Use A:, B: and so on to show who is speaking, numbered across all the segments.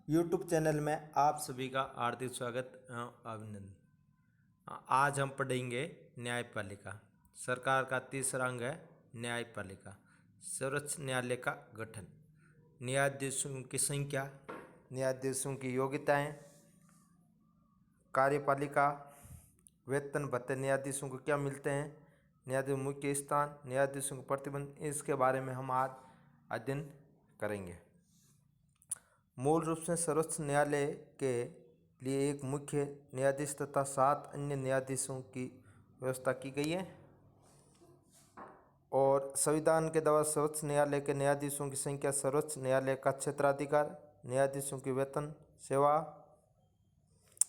A: YouTube channel में आप सभी का हार्दिक स्वागत एवं अभिनंदन। आज हम पढ़ेंगे न्यायपालिका। सरकार का तीसरा अंग है न्यायपालिका। सर्वोच्च न्यायालय का गठन, न्यायाधीशों की संख्या, न्यायाधीशों की योग्यताएं, कार्यपालिका, वेतन भत्ते न्यायाधीशों को क्या मिलते हैं, न्यायाधीश मुख्य स्थान, न्यायाधीशों को प्रतिबंध, इसके बारे में हम आज अध्ययन करेंगे। मूल रूप से सर्वोच्च न्यायालय के लिए एक मुख्य न्यायाधीश तथा 7 अन्य न्यायाधीशों की व्यवस्था की गई है और संविधान के द्वारा सर्वोच्च न्यायालय के न्यायाधीशों की संख्या, सर्वोच्च न्यायालय का क्षेत्राधिकार, न्यायाधीशों की वेतन, सेवा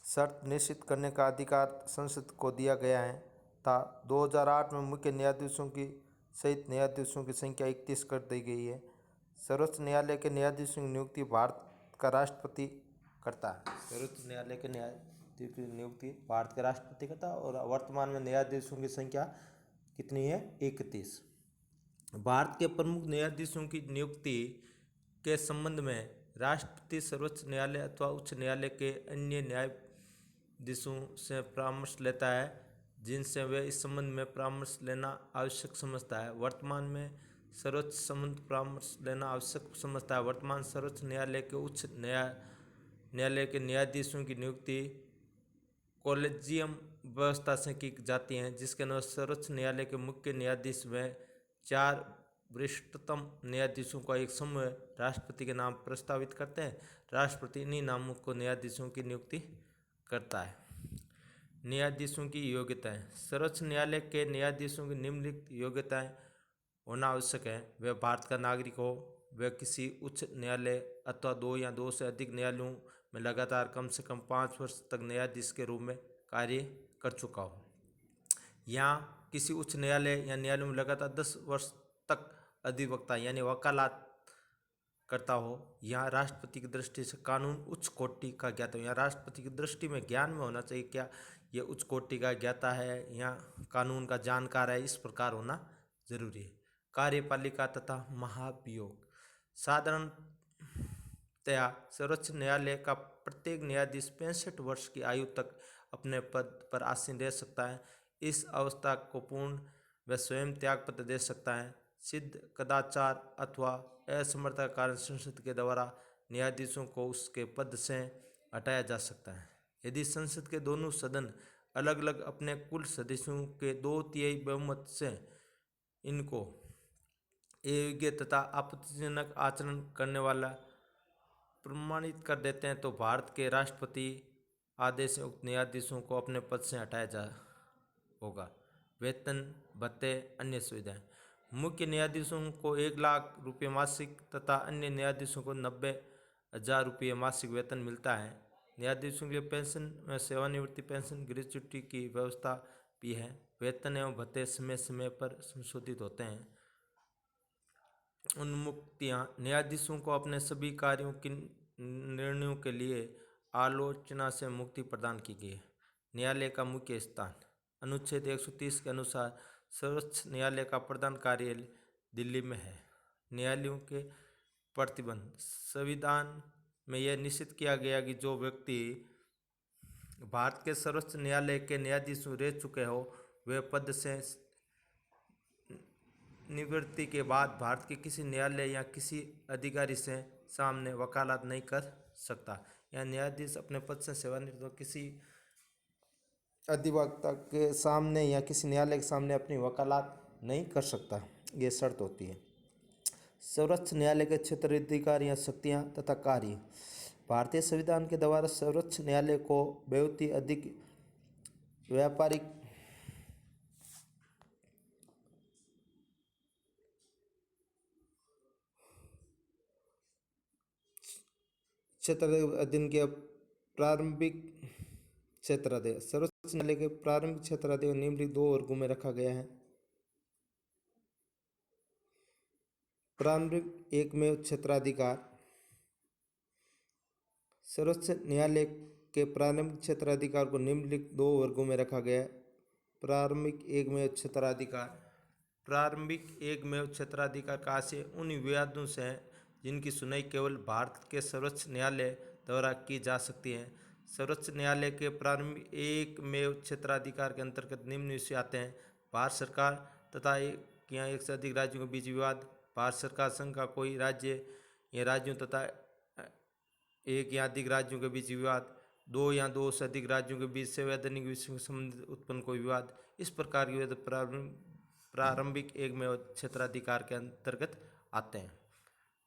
A: शर्त निश्चित करने का अधिकार संसद को दिया गया है था। 2008 में मुख्य न्यायाधीशों की सहित न्यायाधीशों की संख्या 31 कर दी गई है। सर्वोच्च न्यायालय के न्यायाधीशों की नियुक्ति भारत का राष्ट्रपति करता है। सर्वोच्च न्यायालय के न्यायाधीश की नियुक्ति भारत के राष्ट्रपति करता है और वर्तमान में न्यायाधीशों की संख्या कितनी है? 31। भारत के प्रमुख न्यायाधीशों की नियुक्ति के संबंध में राष्ट्रपति सर्वोच्च न्यायालय अथवा उच्च न्यायालय के अन्य न्यायाधीशों से परामर्श लेता है, जिनसे वे इस संबंध में परामर्श लेना आवश्यक समझता है। वर्तमान में सर्वोच्च संबंध परामर्श लेना आवश्यक समझता है। वर्तमान सर्वोच्च न्यायालय के उच्च न्यायालय के न्यायाधीशों की नियुक्ति कॉलेजियम व्यवस्था से की जाती है, जिसके अनुसार सर्वोच्च न्यायालय के मुख्य न्यायाधीश व 4 वरिष्ठतम न्यायाधीशों का एक समूह राष्ट्रपति के नाम प्रस्तावित करते हैं। राष्ट्रपति इन्हीं नामों को न्यायाधीशों की नियुक्ति करता है। न्यायाधीशों की योग्यताएं। सर्वोच्च न्यायालय के न्यायाधीशों की निम्नलिखित योग्यताएं होना आवश्यक है। वह भारत का नागरिक हो, वह किसी उच्च न्यायालय अथवा 2 या 2 से अधिक न्यायालयों में लगातार कम से कम 5 वर्ष तक न्यायाधीश के रूप में कार्य कर चुका हो, या किसी उच्च न्यायालय या न्यायालय में लगातार 10 वर्ष तक अधिवक्ता यानी वकालत करता हो, या राष्ट्रपति की दृष्टि से कानून उच्च कोटि का ज्ञाता हो। या राष्ट्रपति की दृष्टि में ज्ञान में होना चाहिए, क्या ये उच्च कोटि का ज्ञाता है या कानून का जानकार है, इस प्रकार होना जरूरी है। कार्यपालिका तथा महाभियोग। साधारणतया सर्वोच्च न्यायालय का प्रत्येक न्यायाधीश 65 वर्ष की आयु तक अपने पद पर आसीन रह सकता है। इस अवस्था को पूर्ण व स्वयं त्यागपत्र दे सकता है। सिद्ध कदाचार अथवा असमर्थता के कारण संसद के द्वारा न्यायाधीशों को उसके पद से हटाया जा सकता है। यदि संसद के दोनों सदन अलग अलग अपने कुल सदस्यों के 2/3 बहुमत से इनको अयोग्य तथा आपत्तिजनक आचरण करने वाला प्रमाणित कर देते हैं, तो भारत के राष्ट्रपति आदेश से उक्त न्यायाधीशों को अपने पद से हटाया जा होगा। वेतन भत्ते अन्य सुविधाएं। मुख्य न्यायाधीशों को 1 लाख रुपये मासिक तथा अन्य न्यायाधीशों को 90,000 रुपये मासिक वेतन मिलता है। न्यायाधीशों के लिए पेंशन व सेवानिवृत्ति पेंशन, ग्रेच्युटी की व्यवस्था भी है। वेतन एवं भत्ते समय समय पर संशोधित होते हैं। उन्मुक्तियां। न्यायाधीशों को अपने सभी कार्यों की निर्णयों के लिए आलोचना से मुक्ति प्रदान की गई है। न्यायालय का मुख्य स्थान। अनुच्छेद 130 के अनुसार सर्वोच्च न्यायालय का प्रधान कार्यालय दिल्ली में है। न्यायालयों के प्रतिबंध। संविधान में यह निश्चित किया गया कि जो व्यक्ति भारत के सर्वोच्च न्यायालय के न्यायाधीश रह चुके हो, वे पद से निवृत्ति के बाद भारत के किसी न्यायालय या किसी अधिकारी से सामने वकालत नहीं कर सकता। या न्यायाधीश अपने पद से सेवानिवृत्त हो किसी अधिवक्ता के सामने या किसी न्यायालय के सामने अपनी वकालत नहीं कर सकता, ये शर्त होती है। सर्वोच्च न्यायालय के क्षेत्राधिकार या शक्तियाँ तथा कार्य। भारतीय संविधान के द्वारा सर्वोच्च न्यायालय को बहुत ही अधिक व्यापारिक क्षेत्र अधीन के प्रारंभिक क्षेत्राधिकार। सर्वोच्च न्यायालय के प्रारंभिक क्षेत्राधिकार निम्नलिखित 2 वर्गों में रखा गया है। प्रारंभिक एकमेव क्षेत्राधिकार। सर्वोच्च न्यायालय के प्रारंभिक क्षेत्राधिकार को निम्नलिखित 2 वर्गों में रखा गया है। प्रारंभिक एकमेव क्षेत्राधिकार। प्रारंभिक एकमेव क्षेत्राधिकार का आशय उन विवादों से है जिनकी सुनवाई केवल भारत के सर्वोच्च न्यायालय द्वारा की जा सकती है। सर्वोच्च न्यायालय के प्रारंभिक एकमेव क्षेत्राधिकार के अंतर्गत निम्न विषय आते हैं: भारत सरकार तथा एक या एक से अधिक राज्यों के बीच विवाद, भारत सरकार संघ का कोई राज्य या राज्यों तथा एक या अधिक राज्यों के बीच विवाद, दो या दो से अधिक राज्यों के बीच संवैधानिक विषयों से संबंधित उत्पन्न कोई विवाद। इस प्रकार के विवाद प्रारंभिक एकमेव क्षेत्राधिकार के अंतर्गत आते हैं।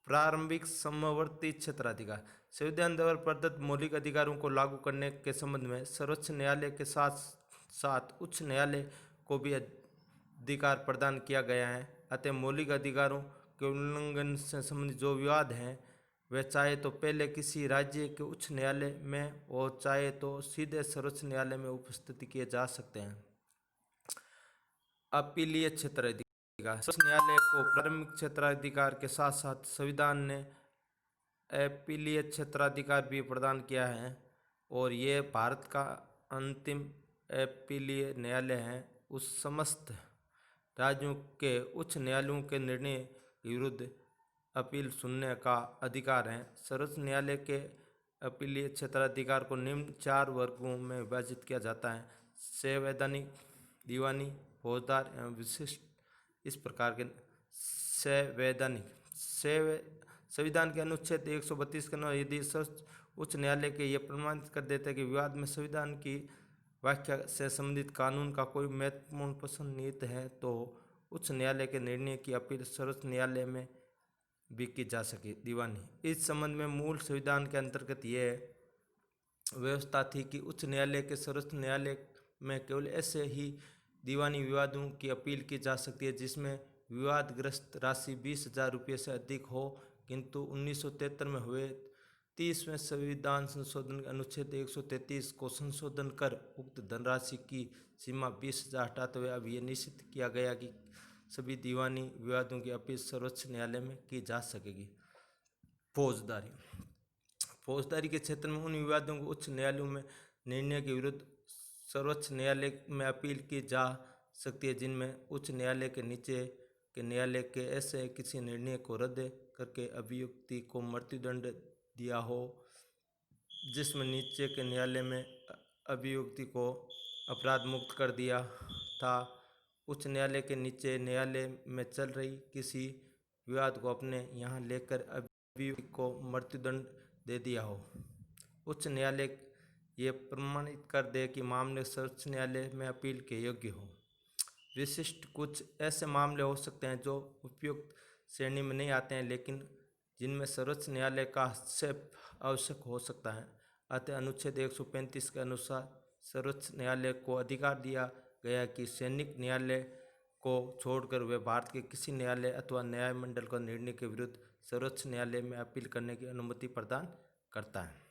A: प्रारंभिक समवर्ती क्षेत्राधिकार: संविधान द्वारा प्रदत्त मौलिक अधिकारों को लागू करने के संबंध में सर्वोच्च न्यायालय के साथ साथ उच्च न्यायालय को भी अधिकार प्रदान किया गया है। अतः मौलिक अधिकारों के उल्लंघन से संबंधित जो विवाद हैं वे चाहे तो पहले किसी राज्य के उच्च न्यायालय में और चाहे तो सीधे सर्वोच्च न्यायालय में उपस्थित किए जा सकते हैं। अपीलीय क्षेत्राधिकार: सर्वोच्च न्यायालय को प्रारंभिक क्षेत्राधिकार के साथ साथ संविधान ने अपीलीय क्षेत्राधिकार भी प्रदान किया है और ये भारत का अंतिम अपीलीय न्यायालय है। उस समस्त राज्यों के उच्च न्यायालयों के निर्णय के विरुद्ध अपील सुनने का अधिकार है। सर्वोच्च न्यायालय के अपीलीय क्षेत्राधिकार को निम्न 4 वर्गों में विभाजित किया जाता है: संवैधानिक, दीवानी, फौजदार एवं विशिष्ट। इस प्रकार के संवैधानिक: संविधान के अनुच्छेद 132 के अनुसार यदि सर्वोच्च उच्च न्यायालय के ये प्रमाणित कर देते हैं कि विवाद में संविधान की व्याख्या से संबंधित कानून का कोई महत्वपूर्ण प्रश्न निहित है तो उच्च न्यायालय के निर्णय की अपील सर्वोच्च न्यायालय में भी की जा सके। दीवानी: इस संबंध में मूल संविधान के अंतर्गत यह व्यवस्था थी कि उच्च न्यायालय के सर्वोच्च न्यायालय में केवल ऐसे ही दीवानी विवादों की अपील की जा सकती है जिसमें विवादग्रस्त राशि 20,000 रुपये से अधिक हो, किंतु 1973 में हुए 30वें संविधान संशोधन के अनुच्छेद 133 को संशोधन कर उक्त धनराशि की सीमा 20,000 हटाते हुए अब यह निश्चित किया गया कि सभी दीवानी विवादों की अपील सर्वोच्च न्यायालय में की जा सकेगी। फौजदारी: फौजदारी के क्षेत्र में उन विवादों को उच्च न्यायालयों में निर्णय के विरुद्ध सर्वोच्च न्यायालय में अपील की जा सकती है जिनमें उच्च न्यायालय के नीचे के न्यायालय के ऐसे किसी निर्णय को रद्द करके अभियुक्ति को मृत्युदंड दिया हो, जिसमें नीचे के न्यायालय में अभियुक्ति को अपराध मुक्त कर दिया था, उच्च न्यायालय के नीचे न्यायालय में चल रही किसी विवाद को अपने यहाँ लेकर अभियुक्त को मृत्युदंड दे दिया हो। उच्च न्यायालय ये प्रमाणित कर दे कि मामले सर्वोच्च न्यायालय में अपील के योग्य हो। विशिष्ट: कुछ ऐसे मामले हो सकते हैं जो उपयुक्त श्रेणी में नहीं आते हैं लेकिन जिनमें सर्वोच्च न्यायालय का हस्तक्षेप आवश्यक हो सकता है। अतः अनुच्छेद 135 के अनुसार सर्वोच्च न्यायालय को अधिकार दिया गया कि सैनिक न्यायालय को छोड़कर वे भारत के किसी न्यायालय अथवा न्यायमंडल का निर्णय के विरुद्ध सर्वोच्च न्यायालय में अपील करने की अनुमति प्रदान करता है।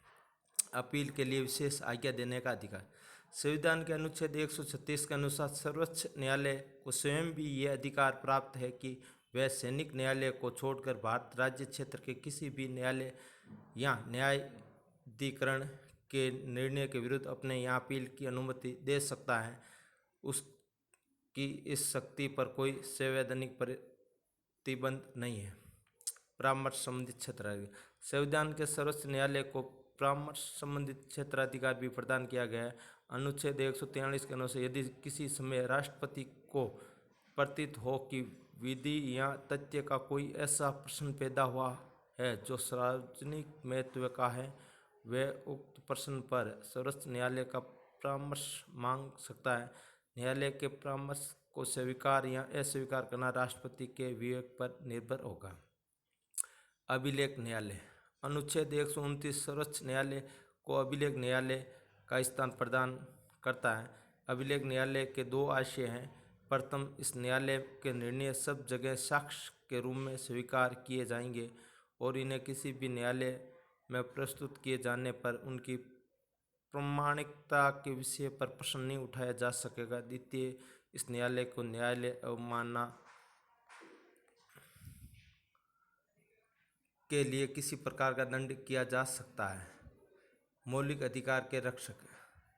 A: अपील के लिए विशेष आज्ञा देने का अधिकार: संविधान के अनुच्छेद 136 के अनुसार सर्वोच्च न्यायालय को स्वयं भी ये अधिकार प्राप्त है कि वह सैनिक न्यायालय को छोड़कर भारत राज्य क्षेत्र के किसी भी न्यायालय या न्यायाधिकरण के निर्णय के विरुद्ध अपने यहाँ अपील की अनुमति दे सकता है। उसकी इस शक्ति पर कोई संवैधानिक प्रतिबंध नहीं है। परामर्श संबंधित क्षेत्राधिकार: संविधान के सर्वोच्च न्यायालय को परामर्श संबंधित क्षेत्राधिकार भी प्रदान किया गया है। अनुच्छेद 143 के अनुसार यदि किसी समय राष्ट्रपति को प्रतीत हो कि विधि या तथ्य का कोई ऐसा प्रश्न पैदा हुआ है जो सार्वजनिक महत्व का है, वह उक्त प्रश्न पर सर्वोच्च न्यायालय का परामर्श मांग सकता है। न्यायालय के परामर्श को स्वीकार या अस्वीकार करना राष्ट्रपति के विवेक पर निर्भर होगा। अभिलेख न्यायालय: अनुच्छेद 129 सर्वोच्च न्यायालय को अभिलेख न्यायालय का स्थान प्रदान करता है। अभिलेख न्यायालय के 2 आशय हैं। प्रथम, इस न्यायालय के निर्णय सब जगह साक्ष्य के रूप में स्वीकार किए जाएंगे और इन्हें किसी भी न्यायालय में प्रस्तुत किए जाने पर उनकी प्रामाणिकता के विषय पर प्रश्न नहीं उठाया जा सकेगा। द्वितीय, इस न्यायालय को न्यायालय अवमानना के लिए किसी प्रकार का दंड किया जा सकता है। मौलिक अधिकार के रक्षक: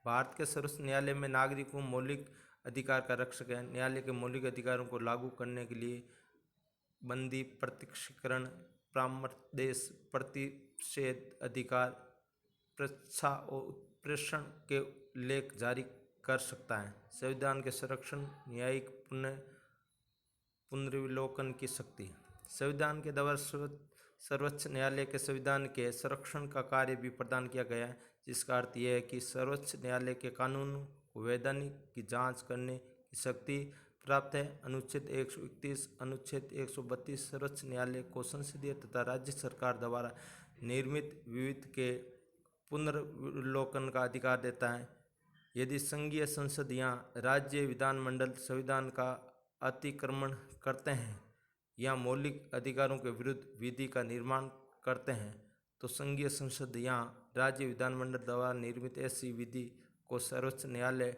A: भारत के सर्वोच्च न्यायालय में नागरिकों मौलिक अधिकार का रक्षक है। न्यायालय के मौलिक अधिकारों को लागू करने के लिए बंदी, प्रत्यक्षीकरण, परामर्श, प्रतिषेध अधिकार, प्रच्छा और उत्प्रेषण के लेख जारी कर सकता है। संविधान के संरक्षण न्यायिक पुनर्विलोकन की शक्ति। संविधान के द्वारा सर्वोच्च न्यायालय के संविधान के संरक्षण का कार्य भी प्रदान किया गया है, जिसका अर्थ यह है कि सर्वोच्च न्यायालय के कानून को वैधानिक की जांच करने की शक्ति प्राप्त है। अनुच्छेद 131, अनुच्छेद 132 सर्वोच्च न्यायालय को संसदीय तथा राज्य सरकार द्वारा निर्मित विविध के पुनर्विलोकन का अधिकार देता है। यदि संघीय संसद या राज्य विधानमंडल संविधान का अतिक्रमण करते हैं या मौलिक अधिकारों के विरुद्ध विधि का निर्माण करते हैं, तो संघीय संसद या राज्य विधानमंडल द्वारा निर्मित ऐसी विधि को सर्वोच्च न्यायालय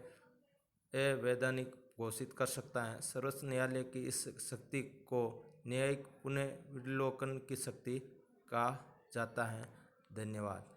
A: अवैधानिक घोषित कर सकता है। सर्वोच्च न्यायालय की इस शक्ति को न्यायिक पुनर्विलोकन की शक्ति कहा जाता है। धन्यवाद।